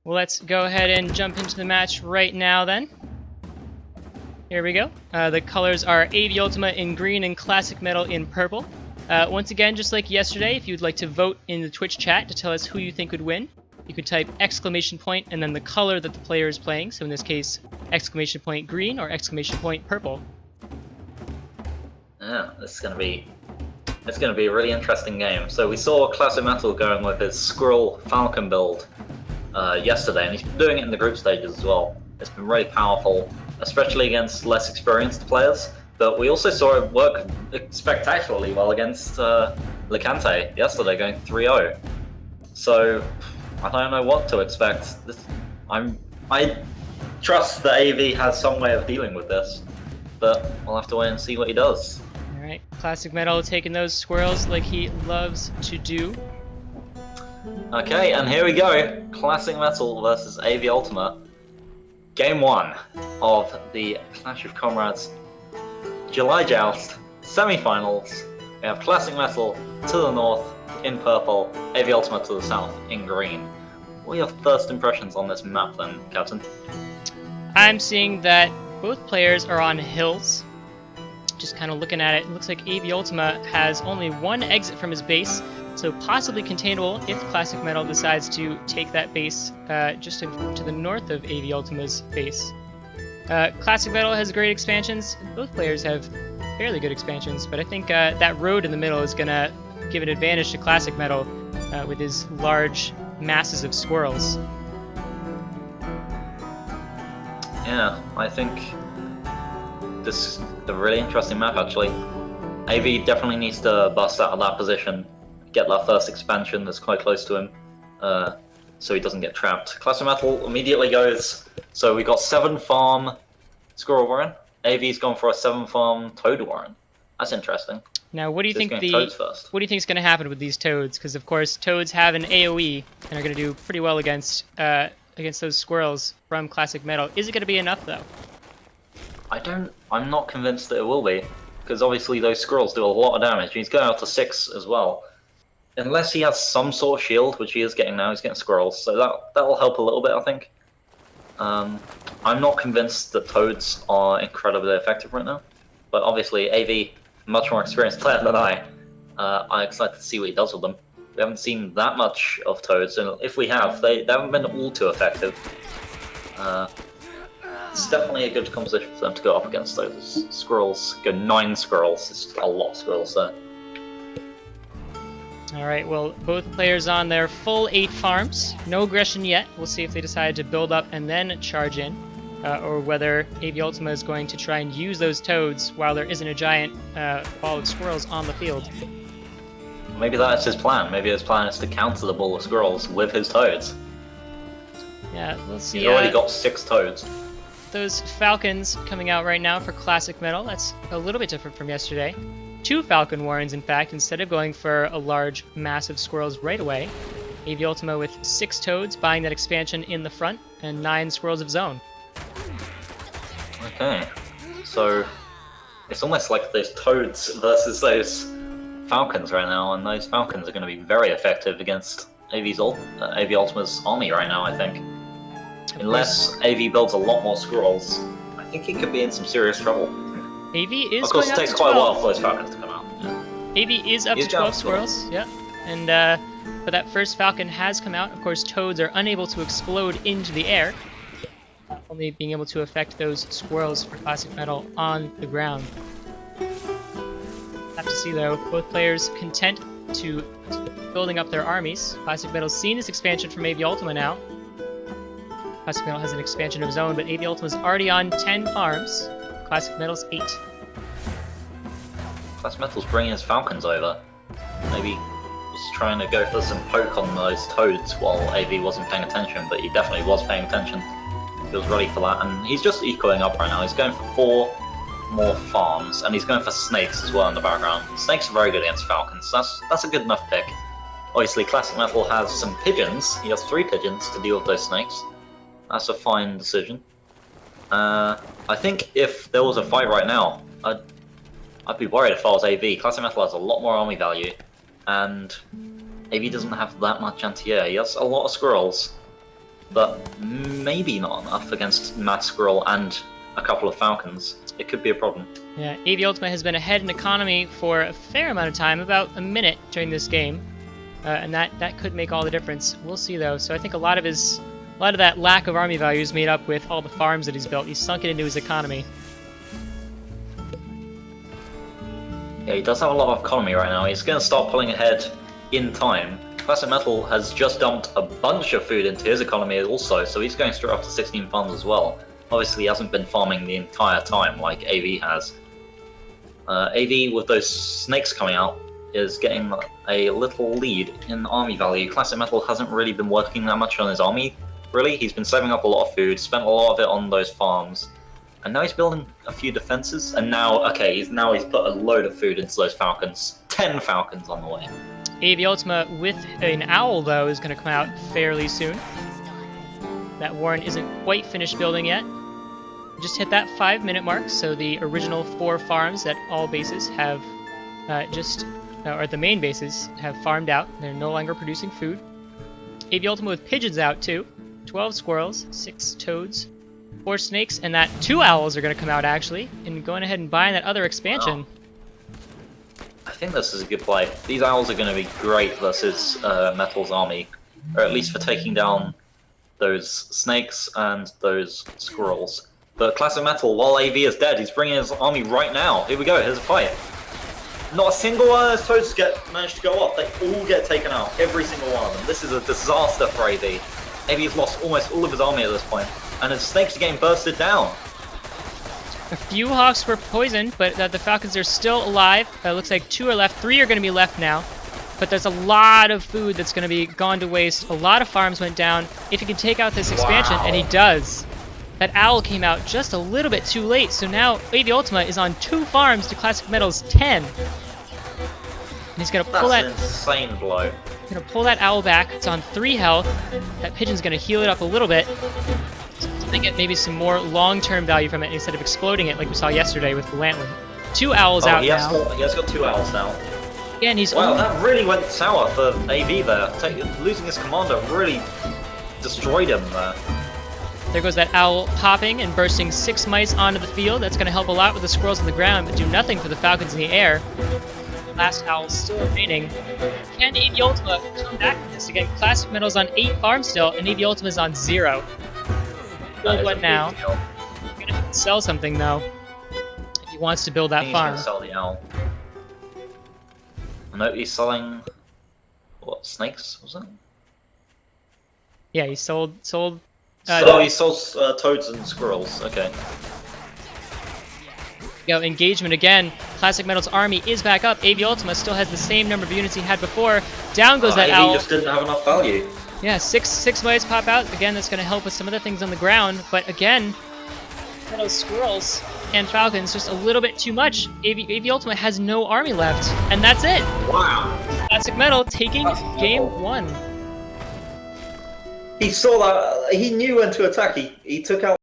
Well, let's go ahead and jump into the match right now then. Here we go. The colors are AV Ultima in green and ClassicMetal in purple. Once again, just like yesterday, if you'd like to vote in the Twitch chat to tell us who you think would win, you could type exclamation point and then the color that the player is playing. So in this case, exclamation point green or exclamation point purple. Yeah, it's gonna be a really interesting game. So we saw ClassicMetal going with his Squirrel Falcon build yesterday, and he's been doing it in the group stages as well. It's been really powerful, especially against less experienced players. But we also saw it work spectacularly well against Licante yesterday, going 3-0. So I don't know what to expect. I trust that AV has some way of dealing with this, but we'll have to wait and see what he does. Alright, ClassicMetal taking those squirrels like he loves to do. Okay, and here we go. ClassicMetal versus AV Ultima. Game 1 of the Clash of Comrades July Joust Semifinals. We have ClassicMetal to the north in purple, AV Ultima to the south in green. What are your first impressions on this map then, Captain? I'm seeing that both players are on hills. Just kind of looking at it, it looks like AV Ultima has only one exit from his base, so possibly containable if ClassicMetal decides to take that base just to the north of AV Ultima's base. ClassicMetal has great expansions. Both players have fairly good expansions, but I think that road in the middle is going to give an advantage to ClassicMetal with his large masses of squirrels. Yeah, I think this is a really interesting map actually. AV definitely needs to bust out of that position, get that first expansion that's quite close to him, so he doesn't get trapped. ClassicMetal immediately goes, so we got 7 farm Squirrel Warren. AV's gone for a 7 farm Toad Warren. That's interesting. Now, what do you think What do you think is going to happen with these toads? Because of course, toads have an AOE and are going to do pretty well against those squirrels from ClassicMetal. Is it going to be enough though? I'm not convinced that it will be, because obviously those squirrels do a lot of damage. He's going out to 6 as well. Unless he has some sort of shield, which he is getting now, he's getting squirrels, so that'll help a little bit, I think. I'm not convinced that toads are incredibly effective right now, but obviously AV, much more experienced player than I'm excited to see what he does with them. We haven't seen that much of toads, and if we have, they haven't been all too effective. It's definitely a good composition for them to go up against those squirrels. Go 9 squirrels, it's a lot of squirrels there. Alright, well, both players on their full 8 farms. No aggression yet. We'll see if they decide to build up and then charge in, or whether AV Ultima is going to try and use those toads while there isn't a giant ball of squirrels on the field. Maybe that's his plan. Maybe his plan is to counter the ball of squirrels with his toads. Yeah, we'll see. He's already got 6 toads. Those falcons coming out right now for ClassicMetal. That's a little bit different from yesterday. 2 Falcon Warrens, in fact, instead of going for a large mass of squirrels right away. AV Ultima with 6 toads, buying that expansion in the front, and 9 squirrels of zone. Okay, so it's almost like those toads versus those falcons right now, and those falcons are going to be very effective against AV Ultima's army right now, I think. Unless AV builds a lot more squirrels, I think he could be in some serious trouble. AV is of course, going it up takes to quite 12. a while for those falcons to come out. Yeah. AV is up to 12 squirrels, yeah. And but that first falcon has come out. Of course, toads are unable to explode into the air, only being able to affect those squirrels for ClassicMetal on the ground. Have to see though, both players content to building up their armies. ClassicMetal's seen this expansion from AV Ultima now. ClassicMetal has an expansion of his own, but AV Ultima's already on 10 farms. ClassicMetal's 8. ClassicMetal's bringing his falcons over. Maybe was trying to go for some poke on those toads while AV wasn't paying attention, but he definitely was paying attention. He was ready for that, and he's just ecoing up right now. He's going for 4 more farms, and he's going for snakes as well in the background. Snakes are very good against falcons. That's a good enough pick. Obviously, ClassicMetal has some pigeons. He has 3 pigeons to deal with those snakes. That's a fine decision. I think if there was a fight right now, I'd be worried if I was AV. ClassicMetal has a lot more army value, and AV doesn't have that much anti-air. He has a lot of squirrels. but maybe not enough against Mad Squirrel and a couple of Falcons. It could be a problem. Yeah, AV Ultima has been ahead in economy for a fair amount of time, about a minute during this game, and that could make all the difference. We'll see though. So I think a lot of that lack of army value is made up with all the farms that he's built. He's sunk it into his economy. Yeah, he does have a lot of economy right now. He's going to start pulling ahead in time. ClassicMetal has just dumped a bunch of food into his economy also, so he's going straight up to 16 farms as well. Obviously, he hasn't been farming the entire time like AV has. AV, with those snakes coming out, is getting a little lead in army value. ClassicMetal hasn't really been working that much on his army, really. He's been saving up a lot of food, spent a lot of it on those farms. And now he's building a few defenses, and now, okay, he's put a load of food into those Falcons. 10 Falcons on the way. AV Ultima with an owl, though, is going to come out fairly soon. That Warren isn't quite finished building yet. Just hit that 5-minute mark, so the original 4 farms at all bases have or the main bases have farmed out. They're no longer producing food. AV Ultima with pigeons out, too. 12 squirrels, 6 toads, 4 snakes, and that 2 owls are going to come out, actually, and going ahead and buying that other expansion. Wow. I think this is a good play. These owls are going to be great versus Metal's army, or at least for taking down those snakes and those squirrels. But ClassicMetal, while AV is dead, he's bringing his army right now. Here we go, here's a fight. Not a single one of those toads managed to go off. They all get taken out, every single one of them. This is a disaster for AV. AV's lost almost all of his army at this point, and his snakes are getting bursted down. A few hawks were poisoned, but the Falcons are still alive. Looks like 2 are left. 3 are going to be left now. But there's a lot of food that's going to be gone to waste. A lot of farms went down. If he can take out this expansion, and he does. That owl came out just a little bit too late, so now AV Ultima is on 2 farms to ClassicMetal's 10. And he's going to pull That's an insane blow. He's going to pull that owl back. It's on 3 health. That pigeon's going to heal it up a little bit. To get maybe some more long-term value from it instead of exploding it like we saw yesterday with the Lantern. 2 owls out now. He has got 2 owls now. Again, he's that really went sour for AV there. Losing his commander really destroyed him there. There goes that owl popping and bursting 6 mice onto the field. That's going to help a lot with the squirrels on the ground, but do nothing for the Falcons in the air. The last owl still remaining. Can AV Ultima come back from this? Again, ClassicMetal's on 8 farms still, and AV Ultima's on 0. Build one now. He's going to sell something, though, if he wants to build that farm. He's going to sell the owl. No, he's selling... what, snakes, was it? Yeah, he sold... he sold toads and squirrels, okay. Engagement again. ClassicMetal's army is back up. AV Ultima still has the same number of units he had before. Down goes that owl. AV just didn't have enough value. Yeah, six mice pop out. Again, that's going to help with some of the things on the ground. But again, those squirrels and Falcons just a little bit too much. AV Ultima has no army left, and that's it. Wow. ClassicMetal taking game 1. He saw that. He knew when to attack. He took out